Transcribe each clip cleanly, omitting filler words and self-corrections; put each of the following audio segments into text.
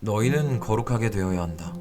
너희는 거룩하게 되어야 한다.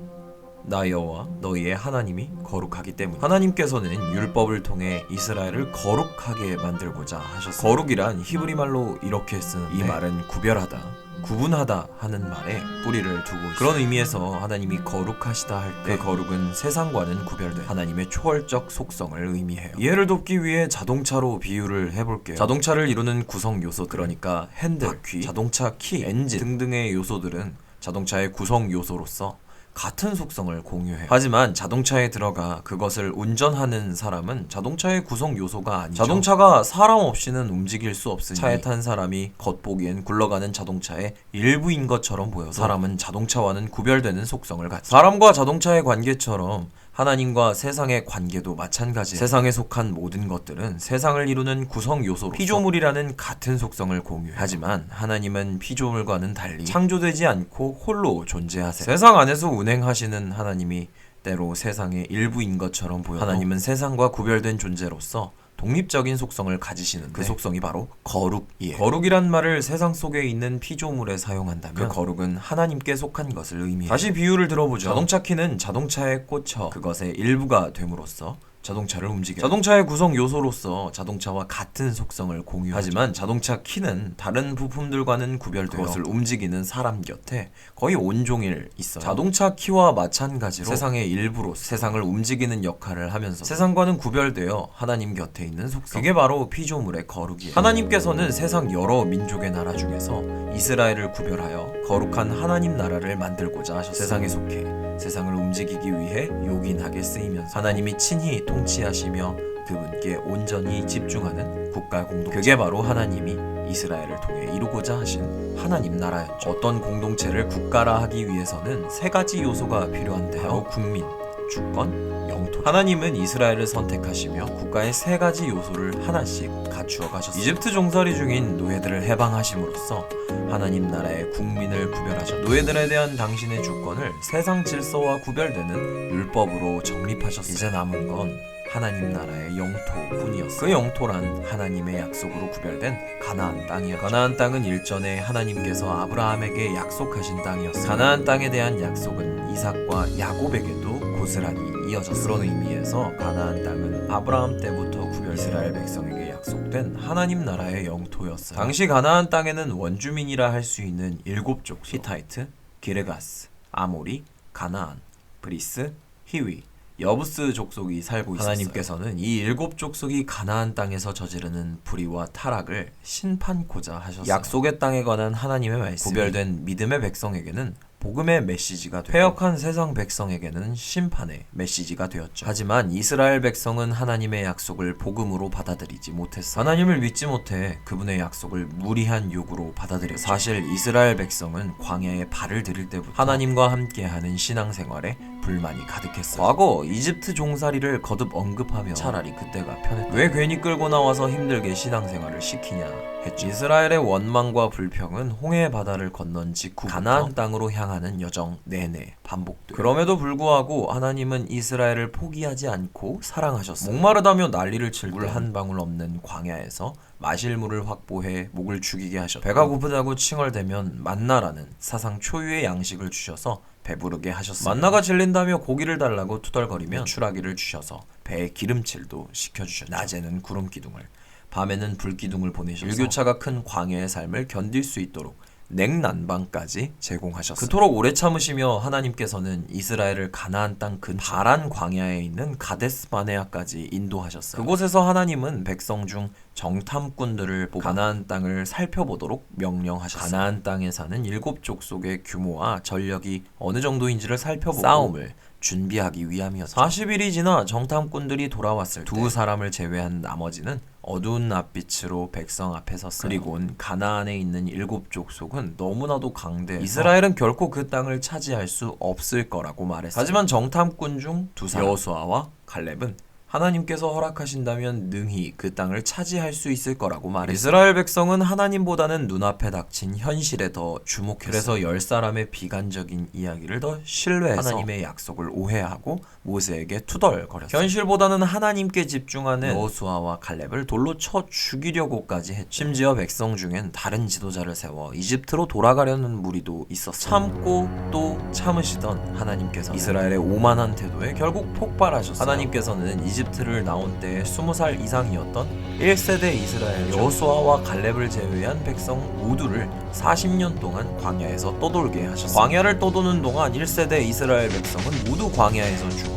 나 여호와 너희의 하나님이 거룩하기 때문. 하나님께서는 율법을 통해 이스라엘을 거룩하게 만들고자 하셨습니다. 거룩이란 히브리 말로 이렇게 쓰는데 이 말은 구별하다, 구분하다 하는 말에 뿌리를 두고 있습니다. 그런 의미에서 하나님이 거룩하시다 할 때 그 거룩은 세상과는 구별된 하나님의 초월적 속성을 의미해요. 이해를 돕기 위해 자동차로 비유를 해볼게요. 자동차를 이루는 구성 요소, 그러니까 핸들, 바퀴, 자동차 키, 엔진 등등의 요소들은 자동차의 구성 요소로서 같은 속성을 공유해요. 하지만 자동차에 들어가 그것을 운전하는 사람은 자동차의 구성 요소가 아니죠. 자동차가 사람 없이는 움직일 수 없으니 차에 탄 사람이 겉보기엔 굴러가는 자동차의 일부인 것처럼 보여서 사람은 자동차와는 구별되는 속성을 갖죠. 사람과 자동차의 관계처럼 하나님과 세상의 관계도 마찬가지예요. 세상에 속한 모든 것들은 세상을 이루는 구성 요소로 피조물이라는 같은 속성을 공유해요. 하지만 하나님은 피조물과는 달리 창조되지 않고 홀로 존재하세요. 세상 안에서 운행하시는 하나님이 때로 세상의 일부인 것처럼 보여도 하나님은 세상과 구별된 존재로서 독립적인 속성을 가지시는데 그 속성이 바로 거룩이에요. 거룩이란 말을 세상 속에 있는 피조물에 사용한다면 그 거룩은 하나님께 속한 것을 의미해요. 다시 비유를 들어보죠. 자동차 키는 자동차에 꽂혀 그것의 일부가 됨으로써 자동차를 움직여요. 자동차의 구성 요소로서 자동차와 같은 속성을 공유하죠. 하지만 자동차 키는 다른 부품들과는 구별되어 그것을 움직이는 사람 곁에 거의 온종일 있어요. 자동차 키와 마찬가지로 세상의 일부로 세상을 움직이는 역할을 하면서 세상과는 구별되어 하나님 곁에 있는 속성, 그게 바로 피조물의 거룩이에요. 하나님께서는 세상 여러 민족의 나라 중에서 이스라엘을 구별하여 거룩한 하나님 나라를 만들고자 하셨어요. 세상에 속해 세상을 움직이기 위해 요긴하게 쓰이면서 하나님이 친히 통치하시며 그분께 온전히 집중하는 국가 공동체, 그게 바로 하나님이 이스라엘을 통해 이루고자 하신 하나님 나라였죠. 어떤 공동체를 국가라 하기 위해서는 세 가지 요소가 필요한데요. 바로 국민, 주권, 영토. 하나님은 이스라엘을 선택하시며 국가의 세 가지 요소를 하나씩 갖추어 가셨습니다. 이집트 종살이 중인 노예들을 해방하심으로써 하나님 나라의 국민을 구별하셨고 노예들에 대한 당신의 주권을 세상 질서와 구별되는 율법으로 정립하셨습니다. 이제 남은 건 하나님 나라의 영토뿐이었어요. 그 영토란 하나님의 약속으로 구별된 가나안 땅이었죠. 가나안 땅은 일전에 하나님께서 아브라함에게 약속하신 땅이었어요. 가나안 땅에 대한 약속은 이삭과 야곱에게도 고스란히 이어졌어요. 그런 의미에서 가나안 땅은 아브라함 때부터 구별 이스라엘 백성에게 약속된 하나님 나라의 영토였어요. 당시 가나안 땅에는 원주민이라 할 수 있는 7족속, 히타이트, 기르가스, 아모리, 가나안, 브리스, 히위, 여부스 족속이 살고 있었어요. 하나님께서는 이 7족속이 가나안 땅에서 저지르는 불의와 타락을 심판코자 하셨어요. 약속의 땅에 관한 하나님의 말씀이 구별된 믿음의 백성에게는 복음의 메시지가 되고 패역한 세상 백성에게는 심판의 메시지가 되었죠. 하지만 이스라엘 백성은 하나님의 약속을 복음으로 받아들이지 못했어요. 하나님을 믿지 못해 그분의 약속을 무리한 요구로 받아들였죠. 사실 이스라엘 백성은 광야에 발을 들일 때부터 하나님과 함께하는 신앙생활에 불만이 가득했어요. 과거 이집트 종살이를 거듭 언급하며 차라리 그때가 편했다. 왜 괜히 끌고 나와서 힘들게 신앙생활을 시키냐 했죠. 이스라엘의 원망과 불평은 홍해 바다를 건넌 직후 가나안 땅으로 향하는 여정 내내 반복돼요. 그럼에도 불구하고 하나님은 이스라엘을 포기하지 않고 사랑하셨어요. 목마르다며 난리를 칠 물 한 방울 없는 광야에서 마실 물을 확보해 목을 죽이게 하셨고 배가 고프다고 칭얼대면 만나라는 사상 초유의 양식을 주셔서 배부르게 하셨어요. 만나가 질린다며 고기를 달라고 투덜거리면 추라기를 주셔서 배에 기름칠도 시켜주셨죠. 낮에는 구름 기둥을, 밤에는 불 기둥을 보내셔서 일교차가 큰 광야의 삶을 견딜 수 있도록 냉난방까지 제공하셨어요. 그토록 오래 참으시며 하나님께서는 이스라엘을 가나안 땅 근처 바란 광야에 있는 가데스 바네아까지 인도하셨어요. 그곳에서 하나님은 백성 중 정탐꾼들을 뽑아 가나안 땅을 살펴보도록 명령하셨어요. 가나안 땅에 사는 7족속의 규모와 전력이 어느 정도인지를 살펴보고 싸움을 준비하기 위함이었죠. 40일이 지나 정탐꾼들이 돌아왔을 때 두 사람을 제외한 나머지는 어두운 낯빛으로 백성 앞에 섰어요. 그리고는 가나안에 있는 7족속은 너무나도 강대해서 이스라엘은 결코 그 땅을 차지할 수 없을 거라고 말했어요. 하지만 정탐꾼 중 두 사람 여호수아와 갈렙은 하나님께서 허락하신다면 능히 그 땅을 차지할 수 있을 거라고 말했어요. 이스라엘 백성은 하나님보다는 눈앞에 닥친 현실에 더 주목했어요. 그래서 10사람의 비관적인 이야기를 더 신뢰해서 하나님의 약속을 오해하고 모세에게 투덜거렸어요. 현실보다는 하나님께 집중하는 여호수아와 갈렙을 돌로 쳐 죽이려고까지 했죠. 심지어 백성 중엔 다른 지도자를 세워 이집트로 돌아가려는 무리도 있었어요. 참고 또 참으시던 하나님께서 이스라엘의 오만한 태도에 결국 폭발하셨어요. 하나님께서는 이집트를 나온 때 20살 이상이었던 1세대 이스라엘 여호수아와 갈렙을 제외한 백성 모두를 40년 동안 광야에서 떠돌게 하셨어요. 광야를 떠도는 동안 1세대 이스라엘 백성은 모두 광야에서 죽어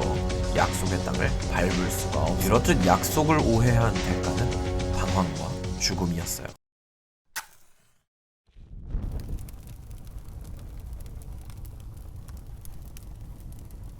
약속의 땅을 밟을 수가 없어요. 이렇듯 약속을 오해한 대가는 방황과 죽음이었어요.